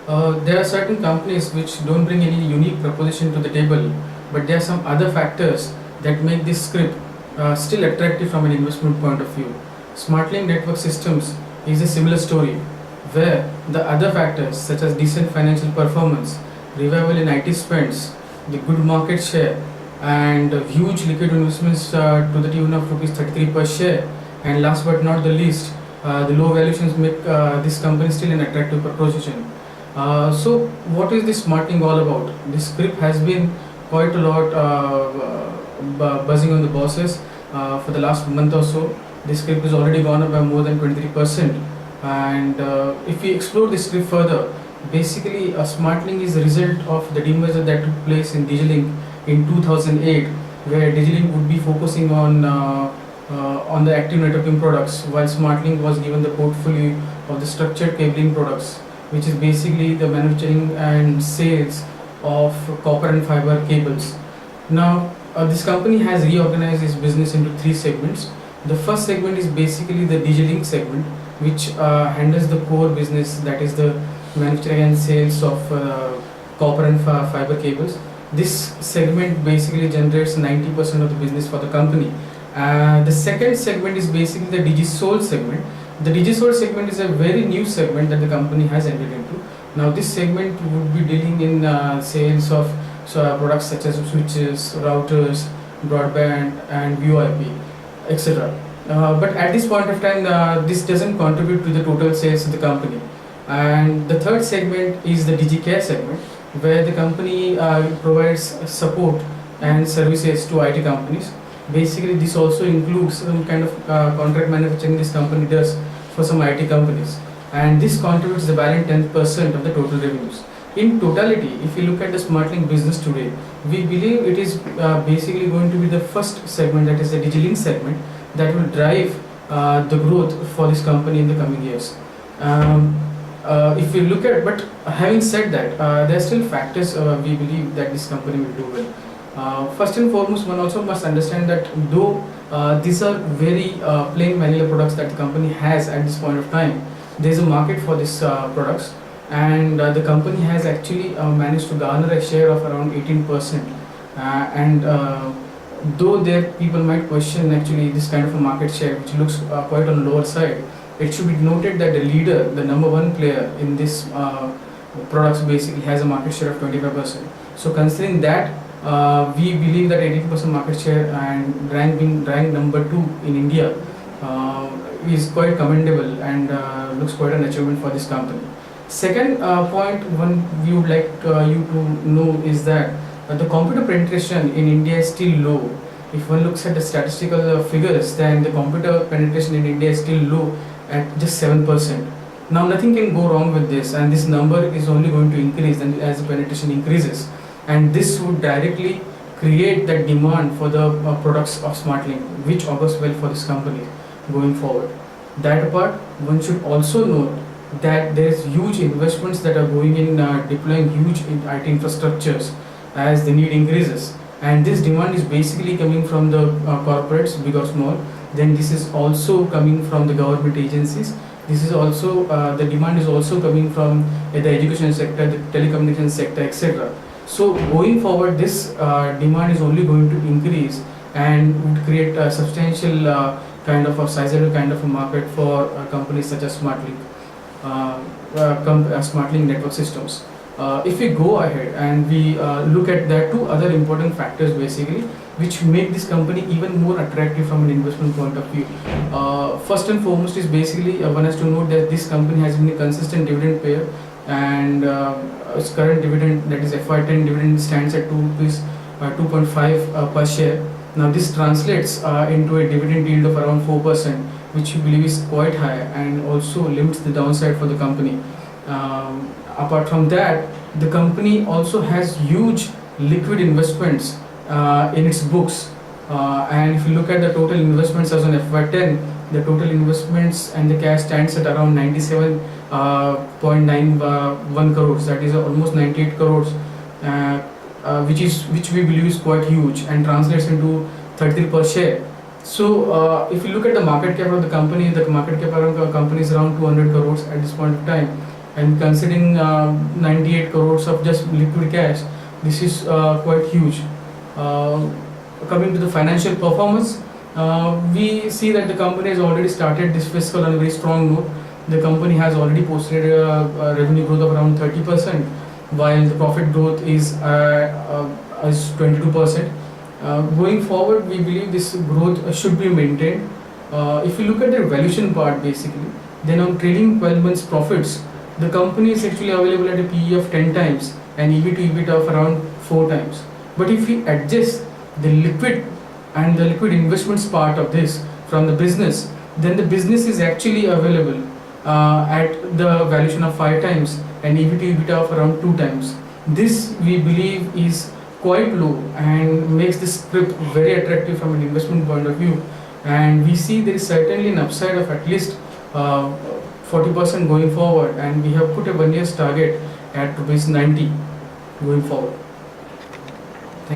There are certain companies which don't bring any unique proposition to the table, but there are some other factors that make this script still attractive from an investment point of view. SmartLink Network Systems is a similar story, where the other factors such as decent financial performance, revival in IT spends, the good market share, and huge liquid investments to the tune of rupees 33 per share, and last but not the least, the low valuations make this company still an attractive proposition. So, what is this SmartLink all about? This script has been quite a lot buzzing on the bosses for the last month or so. This script has already gone up by more than 23%. And if we explore this script further, basically, SmartLink is the result of the demerger that took place in DigiLink in 2008, where DigiLink would be focusing on the active networking products, while SmartLink was given the portfolio of the structured cabling products, which is basically the manufacturing and sales of copper and fiber cables. Now, this company has reorganized its business into three segments. The first segment is basically the DigiLink segment, which handles the core business, that is the manufacturing and sales of copper and fiber cables. This segment basically generates 90% of the business for the company. The second segment is basically the DigiSol segment. The DigiSol segment is a very new segment that the company has entered into. Now, this segment would be dealing in sales of products such as switches, routers, broadband, and VoIP, etc. But at this point of time, this doesn't contribute to the total sales of the company. And the third segment is the DigiCare segment, where the company provides support and services to IT companies. Basically, this also includes some kind of contract manufacturing this company does for some IT companies, and this contributes the balance 10% of the total revenues. In totality, if you look at the SmartLink business today, we believe it is basically going to be the first segment, that is the DigiLink segment, that will drive the growth for this company in the coming years. If we look at, but having said that, there are still factors we believe that this company will do well. First and foremost, one also must understand that though these are very plain vanilla products that the company has at this point of time, there is a market for these products, and the company has actually managed to garner a share of around 18%. And though there people might question actually this kind of a market share, which looks quite on the lower side, it should be noted that the leader, the number one player in this products, basically has a market share of 25%. So considering that, we believe that 18% market share and being ranked number 2 in India is quite commendable, and looks quite an achievement for this company. Second point one we would like you to know is that the computer penetration in India is still low. If one looks at the statistical figures, then the computer penetration in India is still low at just 7%. Now, nothing can go wrong with this, and this number is only going to increase as the penetration increases, and this would directly create that demand for the products of SmartLink, which augurs well for this company going forward. That apart, one should also note that there is huge investments that are going in deploying huge IT infrastructures as the need increases, and this demand is basically coming from the corporates, big or small. Then this is also coming from the government agencies. This is also the demand is also coming from the education sector, the telecommunication sector, etc. So going forward, this demand is only going to increase and would create a substantial kind of a sizable kind of a market for companies such as SmartLink, SmartLink Network Systems. If we go ahead and we look at the two other important factors basically, which make this company even more attractive from an investment point of view. First and foremost is basically one has to note that this company has been a consistent dividend payer, and its current dividend, that is FY10 dividend, stands at 2.5 per share. Now this translates into a dividend yield of around 4%, which we believe is quite high and also limits the downside for the company. Apart from that, the company also has huge liquid investments in its books, and if you look at the total investments as on FY10, the total investments and the cash stands at around 97.91 crores, that is almost 98 crores, which we believe is quite huge and translates into 33 per share. So if you look at the market cap of the market cap of the company is around 200 crores at this point of time, and considering 98 crores of just liquid cash, this is quite huge. Coming to the financial performance, we see that the company has already started this fiscal on a very strong note. The company has already posted a revenue growth of around 30%, while the profit growth is 22%. Going forward, we believe this growth should be maintained. If you look at the valuation part, basically, then on trailing 12 months profits, the company is actually available at a PE of 10 times and EV to EBITDA of around 4 times. But if we adjust the liquid and the liquid investments part of this from the business, then the business is actually available at the valuation of 5 times and EV to EBITDA of around 2 times. This we believe is quite low and makes this script very attractive from an investment point of view. And we see there is certainly an upside of at least 40% going forward, and we have put a 1 year's target at rupees 90 going forward.